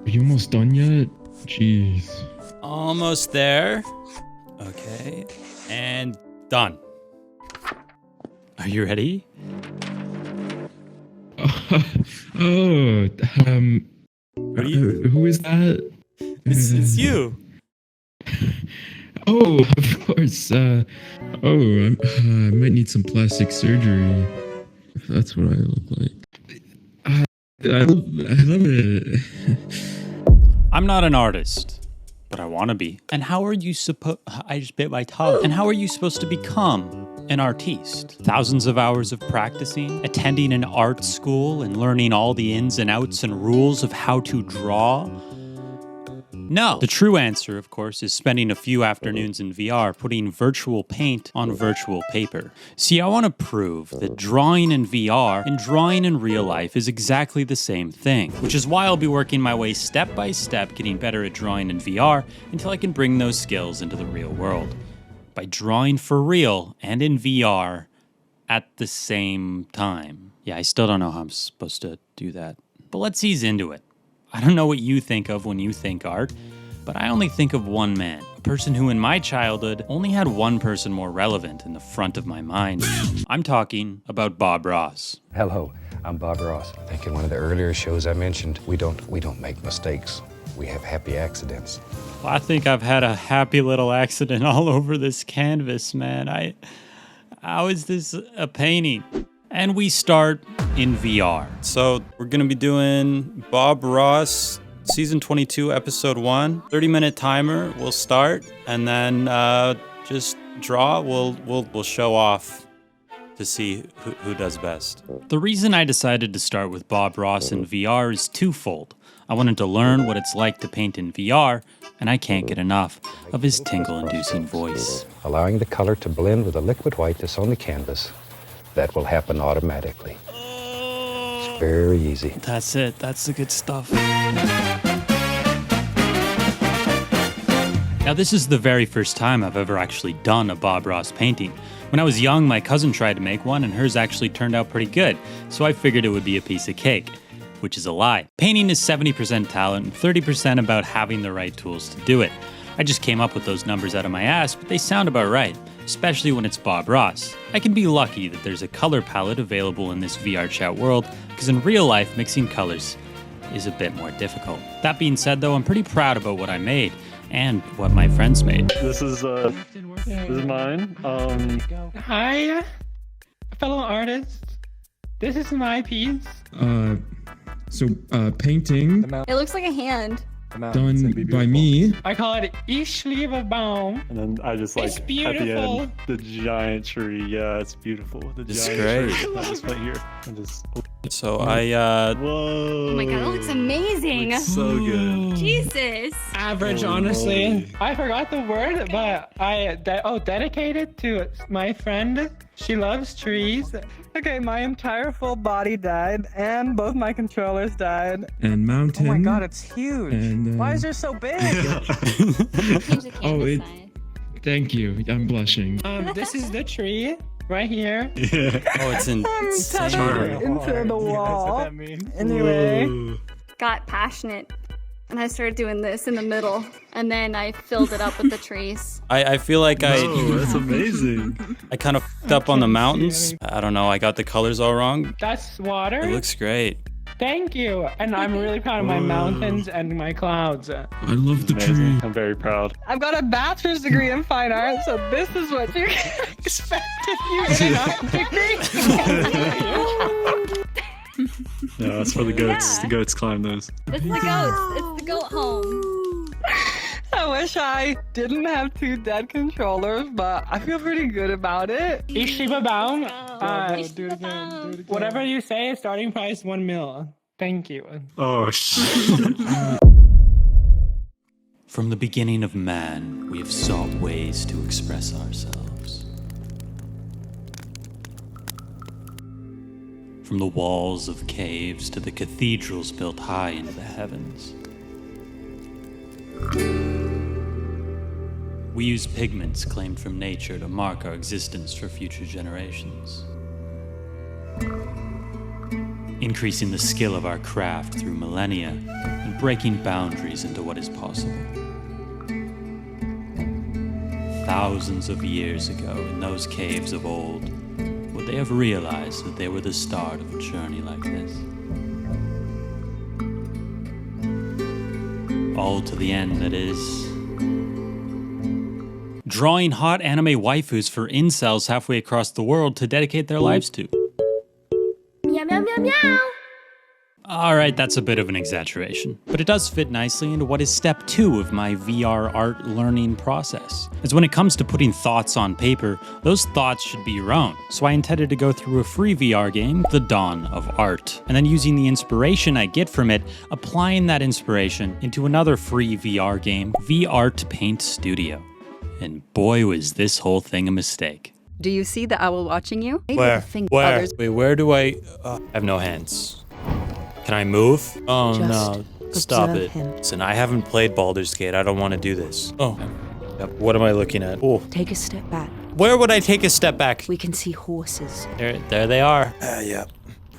Are you almost done yet? Jeez. Almost there. Okay. And done. Are you ready? Oh, who is that? It's you. Oh, of course. I might need some plastic surgery. That's what I look like. I love it. I'm not an artist, but I want to be. And how are you supposed... I just bit my tongue. And how are you supposed to become an artiste? Thousands of hours of practicing, attending an art school, and learning all the ins and outs and rules of how to draw? No. The true answer, of course, is spending a few afternoons in VR putting virtual paint on virtual paper. See, I want to prove that drawing in VR and drawing in real life is exactly the same thing, which is why I'll be working my way step by step getting better at drawing in VR until I can bring those skills into the real world. By drawing for real and in VR at the same time. Yeah, I still don't know how I'm supposed to do that, but let's ease into it. I don't know what you think of when you think art, but I only think of one man, a person who in my childhood only had one person more relevant in the front of my mind. I'm talking about Bob Ross. Hello, I'm Bob Ross. I think in one of the earlier shows I mentioned, we don't make mistakes. We have happy accidents. Well, I think I've had a happy little accident all over this canvas, man. How is this a painting? And we start in VR. So we're gonna be doing Bob Ross, season 22, episode 1. 30-minute timer, we'll start, and then just draw. We'll show off to see who does best. The reason I decided to start with Bob Ross in VR is twofold. I wanted to learn what it's like to paint in VR, and I can't get enough of his tingle-inducing voice. Allowing the color to blend with the liquid white that's on the canvas. That will happen automatically. It's very easy. That's it. That's the good stuff. Now, this is the very first time I've ever actually done a Bob Ross painting. When I was young, my cousin tried to make one, and hers actually turned out pretty good, so I figured it would be a piece of cake, which is a lie. Painting is 70% talent and 30% about having the right tools to do it. I just came up with those numbers out of my ass, but they sound about right, especially when it's Bob Ross. I can be lucky that there's a color palette available in this VR chat world, because in real life, mixing colors is a bit more difficult. That being said, though, I'm pretty proud about what I made and what my friends made. This is mine. Hi, fellow artists. This is my piece. Painting It looks like a hand. done by me. I call it Ich liebe Baum. And then I just like It's at the beautiful. end the giant tree. Yeah, it's beautiful. The It's giant great. tree. I just went here and just. So Whoa! Oh my god, that looks amazing. Looks so good. Jesus. Average, Holy honestly. moly. I forgot the word, but dedicated to my friend. She loves trees. Okay, my entire full body died, and both my controllers died. And mountain. Oh my god, it's huge. And, Why is it so big? Change the canvas it- side. Thank you. I'm blushing. This is the tree right here. Yeah. Oh, it's I'm insane. touching into the wall. That means. Anyway, Got passionate. And I started doing this in the middle. And then I filled it up with the trees. I feel like Oh, that's amazing. I kind of fucked up on the mountains. I don't know, I got the colors all wrong. That's water. It looks great. Thank you. And I'm really proud of my mountains and my clouds. I love the Amazing. tree. I'm very proud. I've got a bachelor's degree in fine art, so this is what you can expect if you get an art degree. Yeah, that's for the goats. Yeah. The goats climb those. It's the goats. It's the goat home. I wish I didn't have 2 dead controllers, but I feel pretty good about it. Ich liebe Baum. Ich do it again. Do it again. Whatever you say, starting price 1 mil. Thank you. Oh shit. From the beginning of man, we have sought ways to express ourselves. From the walls of caves to the cathedrals built high into the heavens. We use pigments claimed from nature to mark our existence for future generations. increasing the skill of our craft through millennia and breaking boundaries into what is possible. Thousands of years ago, in those caves of old, would they have realized that they were the start of a journey like this? All to the end, that is. Drawing hot anime waifus for incels halfway across the world to dedicate their lives to. Meow meow meow meow. Alright, that's a bit of an exaggeration, but it does fit nicely into what is step 2 of my VR art learning process. As when it comes to putting thoughts on paper, those thoughts should be your own. So I intended to go through a free VR game, The Dawn of Art, and then using the inspiration I get from it, applying that inspiration into another free VR game, VR Paint Studio. And boy, was this whole thing a mistake. Do you see the owl watching you? Maybe Where? the thing Where? others Wait, where do I have no hands. Can I move? Oh Just no, stop observe it. him. Listen, I haven't played Baldur's Gate. I don't want to do this. Oh, yep. What am I looking at? Oh, Take a step back. where would I take a step back? We can see horses. There they are. Yep.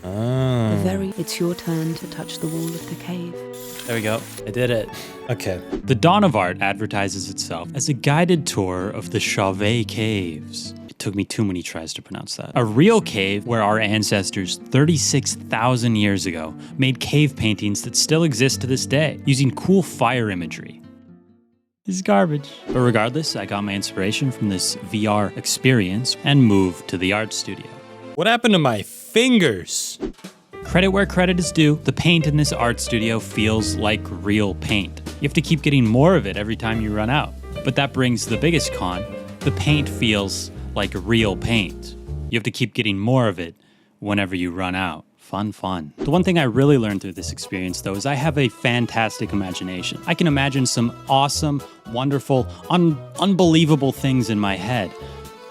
Oh, It's your turn to touch the wall of the cave. there we go. I did it. Okay. The Dawn of Art advertises itself as a guided tour of the Chauvet Caves. It took me too many tries to pronounce that. A real cave where our ancestors 36,000 years ago made cave paintings that still exist to this day, using cool fire imagery. This is garbage. But regardless, I got my inspiration from this VR experience and moved to the art studio. What happened to my fingers? Credit where credit is due, the paint in this art studio feels like real paint. You have to keep getting more of it every time you run out. But that brings the biggest con. The paint feels like real paint. You have to keep getting more of it whenever you run out. Fun. The one thing I really learned through this experience, though, is I have a fantastic imagination. I can imagine some awesome, wonderful, unbelievable things in my head.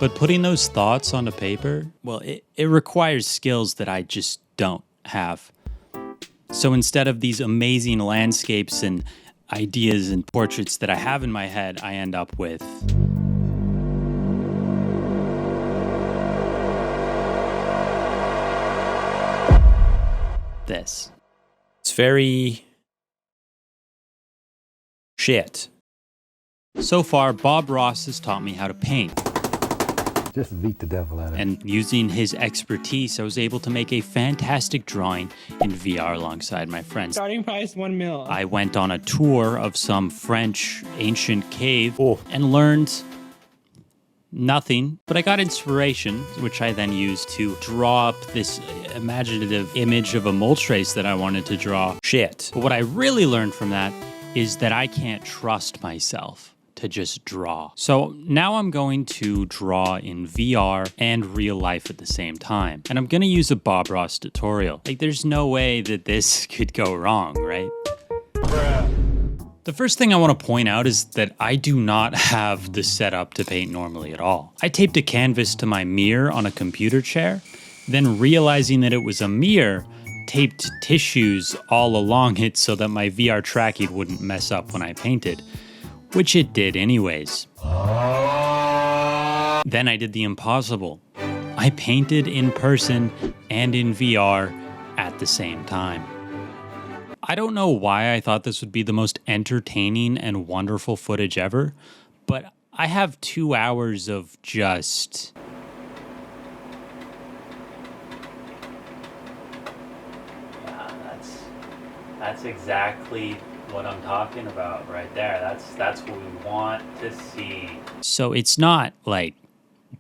But putting those thoughts onto paper, well, it requires skills that I just don't have. So instead of these amazing landscapes and ideas and portraits that I have in my head, I end up with this. It's very shit. So far, Bob Ross has taught me how to paint. Just beat the devil out of it. And using his expertise, I was able to make a fantastic drawing in VR alongside my friends. Starting price 1 mil. I went on a tour of some French ancient cave and learned nothing, but I got inspiration, which I then used to draw up this imaginative image of a mole trace that I wanted to draw. Shit. But what I really learned from that is that I can't trust myself to just draw. So now I'm going to draw in VR and real life at the same time. And I'm gonna use a Bob Ross tutorial. Like, there's no way that this could go wrong, right? The first thing I want to point out is that I do not have the setup to paint normally at all. I taped a canvas to my mirror on a computer chair, then realizing that it was a mirror, taped tissues all along it so that my VR tracking wouldn't mess up when I painted, which it did anyways. Then I did the impossible. I painted in person and in VR at the same time. I don't know why I thought this would be the most entertaining and wonderful footage ever, but I have 2 hours of just... That's exactly what I'm talking about right there. That's what we want to see. So it's not like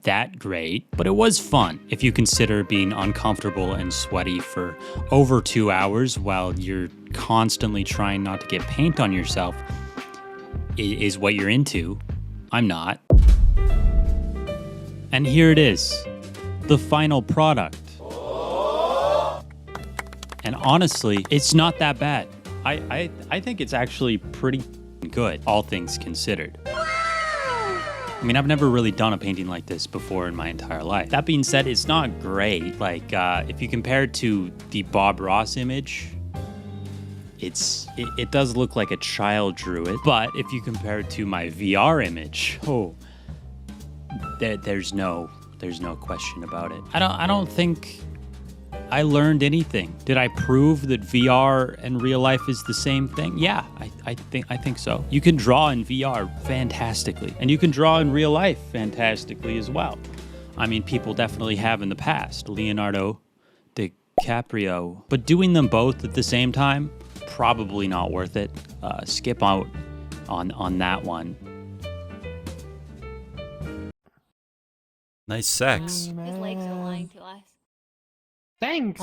that great, but it was fun if you consider being uncomfortable and sweaty for over 2 hours while you're constantly trying not to get paint on yourself is what you're into. I'm not. And here it is, the final product. And honestly, it's not that bad. I think it's actually pretty good, all things considered. I mean, I've never really done a painting like this before in my entire life. That being said, it's not great. Like, if you compare it to the Bob Ross image, it does look like a child drew it. But if you compare it to my VR image, there's no question about it. I don't think I learned anything? Did I prove that VR and real life is the same thing? Yeah, I think so. You can draw in VR fantastically, and you can draw in real life fantastically as well. I mean, people definitely have in the past. Leonardo DiCaprio. But doing them both at the same time, probably not worth it. Skip out on that one. Nice sex. His legs are lying to us. Thanks.